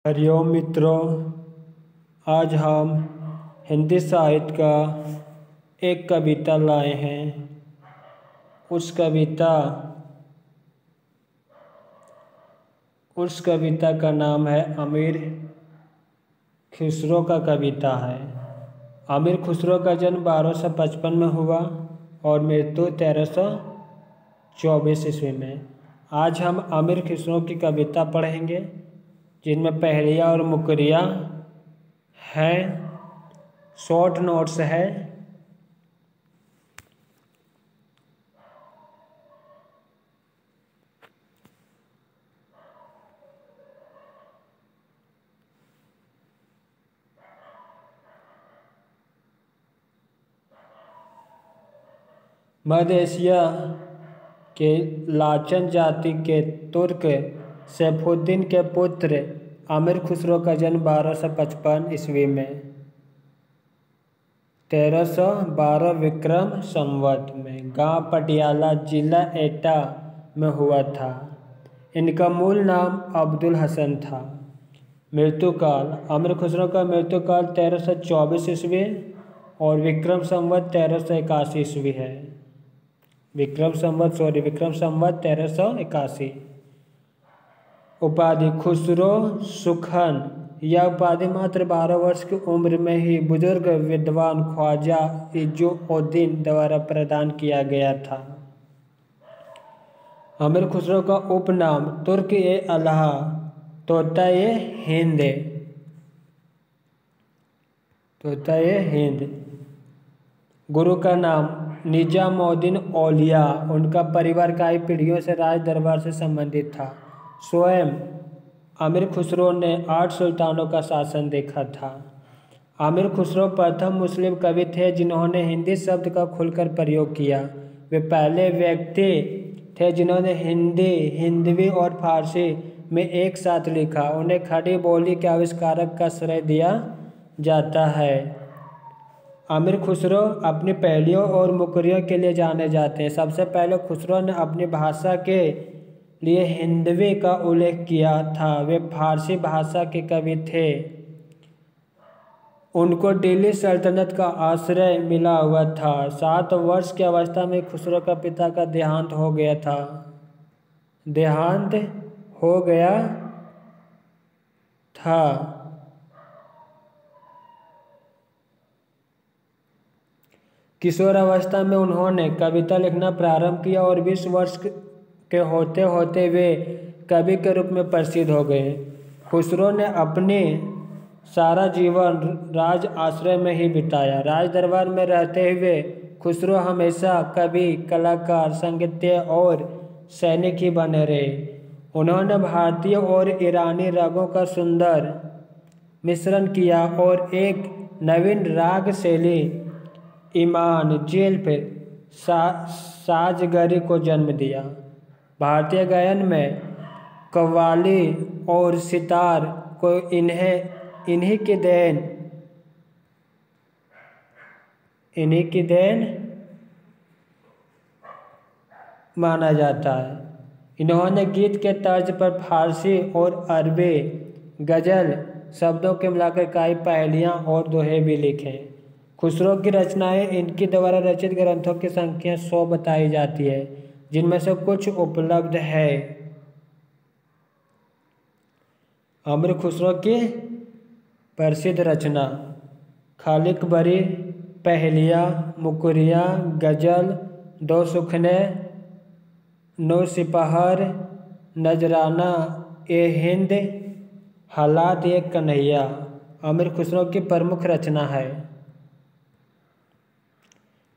हरिओम मित्रों, आज हम हिंदी साहित्य का एक कविता लाए हैं। उस कविता का नाम है अमीर खुसरो का कविता है। अमीर खुसरो का जन्म 1255 में हुआ और मृत्यु 1324 ईस्वी में। आज हम अमीर खुसरो की कविता पढ़ेंगे, जिनमें पहेलियाँ और मुकरियाँ हैं, शॉर्ट नोट्स है। मध्य एशिया के लाचन जाति के तुर्क सैफुद्दीन के पुत्र अमीर खुसरो का जन्म 1255 ईस्वी में 1312 विक्रम संवत में गांव पटियाला जिला एटा में हुआ था। इनका मूल नाम अब्दुल हसन था। मृत्युकाल अमीर खुसरो का मृत्युकाल 1324 ईस्वी और विक्रम संवत 1381 ईस्वी है। विक्रम संवत 1381। उपाधि खुसरो सुखन। यह उपाधि मात्र 12 वर्ष की उम्र में ही बुजुर्ग विद्वान ख्वाजा इजुद्दीन द्वारा प्रदान किया गया था। अमीर खुसरो का उपनाम तुर्क ए अलाह तोता ए हिंद। गुरु का नाम निजामुद्दीन औलिया। उनका परिवार कई पीढ़ियों से राज दरबार से संबंधित था। स्वयं अमीर खुसरो ने 8 सुल्तानों का शासन देखा था। अमीर खुसरो प्रथम मुस्लिम कवि थे जिन्होंने हिंदी शब्द का खुलकर प्रयोग किया। वे पहले व्यक्ति थे जिन्होंने हिंदी, हिंदवी और फारसी में एक साथ लिखा। उन्हें खड़ी बोली के आविष्कारक का श्रेय दिया जाता है। अमीर खुसरो अपनी पहेलियों और मुकरियों के लिए जाने जाते हैं। सबसे पहले खुसरो ने अपनी भाषा के लिए हिंदवी का उल्लेख किया था। वे फारसी भाषा के कवि थे। उनको दिल्ली सल्तनत का आश्रय मिला हुआ था। 7 वर्ष की अवस्था में खुसरो का पिता का देहांत हो गया था। किशोरावस्था में उन्होंने कविता लिखना प्रारंभ किया और 20 वर्ष के होते होते वे कवि के रूप में प्रसिद्ध हो गए। खुसरो ने अपने सारा जीवन राज आश्रय में ही बिताया। राज दरबार में रहते हुए खुसरो हमेशा कवि, कलाकार, संगीतज्ञ और सैनिक ही बने रहे। उन्होंने भारतीय और ईरानी रागों का सुंदर मिश्रण किया और एक नवीन राग शैली ईमान, जिल्फ, साजगरी को जन्म दिया। भारतीय गायन में कव्वाली और सितार को इन्हीं की देन माना जाता है। इन्होंने गीत के तर्ज पर फारसी और अरबी गज़ल शब्दों के मिलाकर कई पहेलियाँ और दोहे भी लिखे। खुसरो की रचनाएं, इनके द्वारा रचित ग्रंथों की संख्या 100 बताई जाती है, जिनमें से कुछ उपलब्ध है। अमीर खुसरो की प्रसिद्ध रचना खालिक बरी, पहेलियाँ, मुकरियाँ, गज़ल, 2 सुखने, 9 सिपहर, नजराना ए हिंद, हालात ए कन्हैया अमीर खुसरो की प्रमुख रचना है।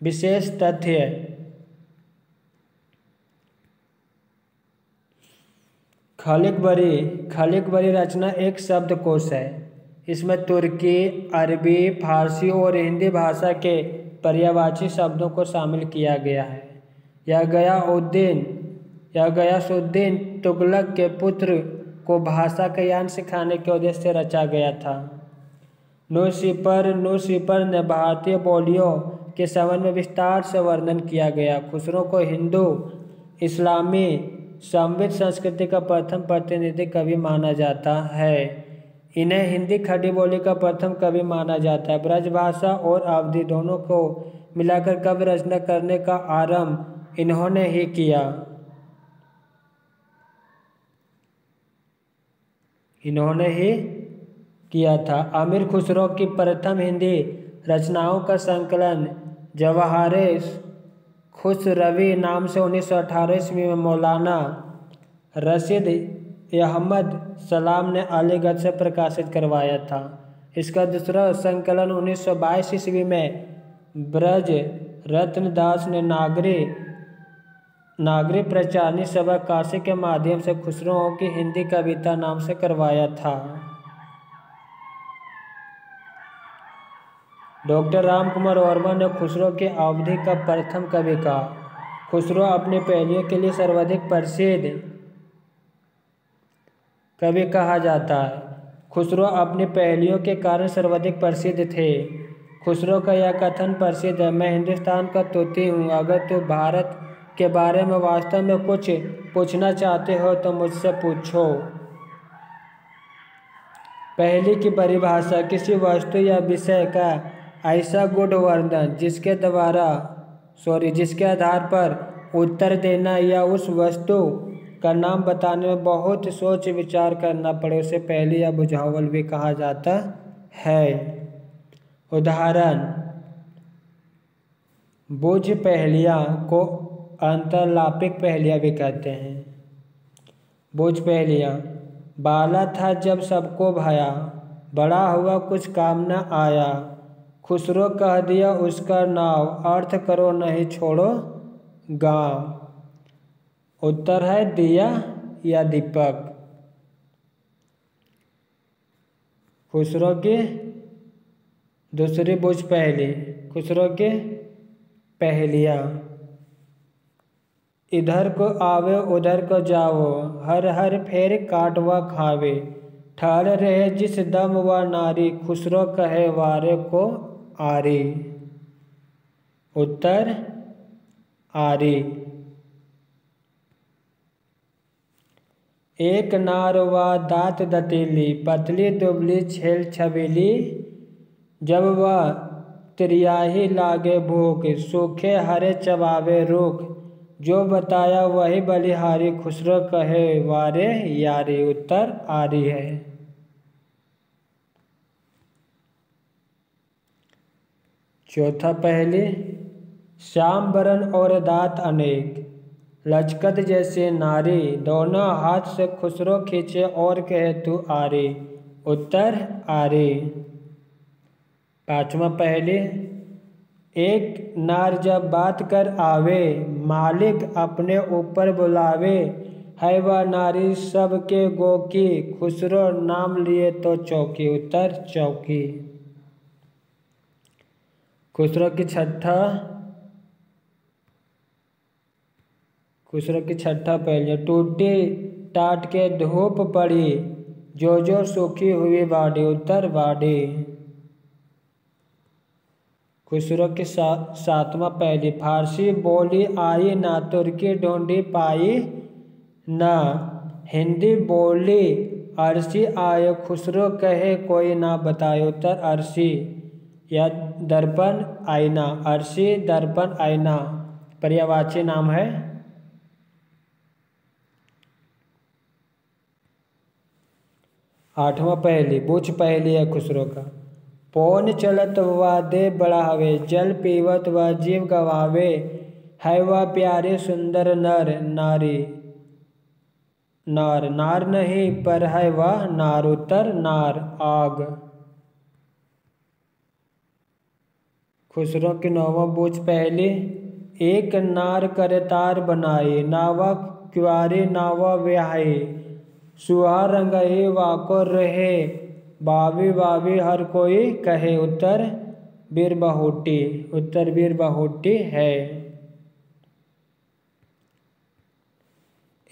विशेष तथ्य खालिक बरी रचना एक शब्दकोश है। इसमें तुर्की, अरबी, फारसी और हिंदी भाषा के पर्यायवाची शब्दों को शामिल किया गया है। यह गयासुद्दीन तुगलक के पुत्र को भाषा का ज्ञान सिखाने के उद्देश्य से रचा गया था। न्यूज़पेपर ने भारतीय बोलियों के संबंध में विस्तार से वर्णन किया गया। खुसरो को हिंदू इस्लामी समृद्ध संस्कृति का प्रथम प्रतिनिधि कवि माना जाता है। इन्हें हिंदी खड़ी बोली का प्रथम कवि माना जाता है। ब्रजभाषा और अवधी दोनों को मिलाकर काव्य रचना करने का आरंभ इन्होंने ही किया। था। अमीर खुसरो की प्रथम हिंदी रचनाओं का संकलन जवाहरे खुसरवी नाम से 1918 ईस्वी में मौलाना रशीद अहमद सलाम ने अलीगढ़ से प्रकाशित करवाया था। इसका दूसरा संकलन 1922 ईस्वी में ब्रज रत्न दास ने नागरी प्रचारणी सभा काशी के माध्यम से खुसरो की हिंदी कविता नाम से करवाया था। डॉक्टर राम कुमार वर्मा ने खुसरो के अवधि का प्रथम कवि कहा। खुसरो अपनी पहेलियों के लिए सर्वाधिक प्रसिद्ध कवि कहा जाता है। खुसरो अपनी पहेलियों के कारण सर्वाधिक प्रसिद्ध थे। खुसरो का यह कथन प्रसिद्ध है, मैं हिंदुस्तान का तोती हूँ, अगर तू भारत के बारे में वास्तव में कुछ पूछना चाहते हो तो मुझसे पूछो। पहेली की परिभाषा किसी वस्तु या विषय का ऐसा गूढ़ वर्णन जिसके आधार पर उत्तर देना या उस वस्तु का नाम बताने में बहुत सोच विचार करना पड़े उसे पहेली या बुझावल भी कहा जाता है। उदाहरण, बुझ पहेलियाँ को अंतरलापिक पहेलियाँ भी कहते हैं। बुझ पहेलियाँ, बाला था जब सबको भाया, बड़ा हुआ कुछ काम न आया, खुसरो कह दिया उसका नाव, अर्थ करो नहीं छोड़ो गाँव। उत्तर है दिया या दीपक। खुसरो की दूसरी बुझ पहेली, खुसरो की पहेलियाँ। इधर को आवे उधर को जाओ, हर हर फेर काटवा खावे, ठहर रहे जिस दम व नारी, खुसरो कहे वारे को आरी। उत्तर आरी। एक नार व दांत दतीली, पतली दुबली छेल छबीली, जब वह तिरियाही लागे भूख, सूखे हरे चबावे रूख, जो बताया वही बलिहारी, खुसरो कहे वारे यारी। उत्तर आरी है। चौथा पहेली, श्याम बरन और दांत अनेक, लचकत जैसे नारी, दोनों हाथ से खुसरो खींचे और कहे तू आरी। उत्तर आरी। पांचवा पहेली, एक नार जब बात कर आवे, मालिक अपने ऊपर बुलावे, है वह नारी सबके गोकी, खुसरो नाम लिए तो चौकी। उत्तर चौकी। खुसरो की छठा पहेली, टूटी टाट के धूप पड़ी, जो जो सूखी हुई बाड़ी। उत्तर बाड़ी। खुसरो की सातवां पहेली, फारसी बोली आई ना, तुर्की ढूंढी पाई ना, हिंदी बोली अरसी आए, खुसरो कहे कोई ना बताए। उत्तर अरसी या दर्पण आईना। अरसी दर्पण आईना पर्यायवाची नाम है। आठवां पहेली, बुझ पहेली है खुसरो का, पौन चलत व दे बढ़ावे, जल पीवत व जीव गवावे, है वह प्यारे सुंदर नर नारी। नार नहीं पर है वह नार। उत्तर नार आग। खुसरो की नौवां बुझ पहेली, एक नार करतार बनाई, नावा क्वारी नावा ब्याही, सुहा रंगही वाको रहे, बावी बावी हर कोई कहे। उत्तर बीरबहुटी। उत्तर बीरबहुटी है।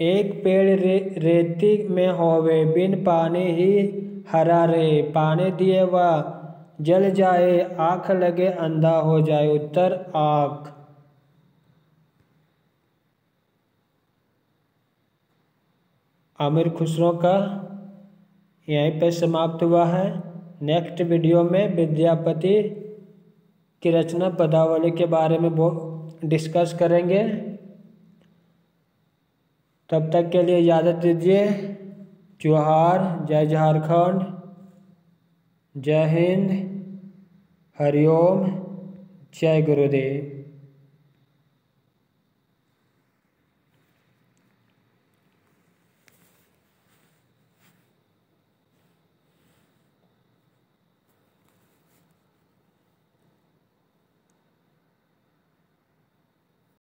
एक पेड़ रेती में होवे, बिन पानी ही हरा रहे, पानी दिए वह जल जाए, आँख लगे अंधा हो जाए। उत्तर आँख। अमीर खुसरो का यहीं पर समाप्त हुआ है। नेक्स्ट वीडियो में विद्यापति की रचना पदावली के बारे में डिस्कस करेंगे। तब तक के लिए इजाज़त दीजिए। जोहार, जय झारखंड, जय हिंद, हरिओम, जय गुरुदेव।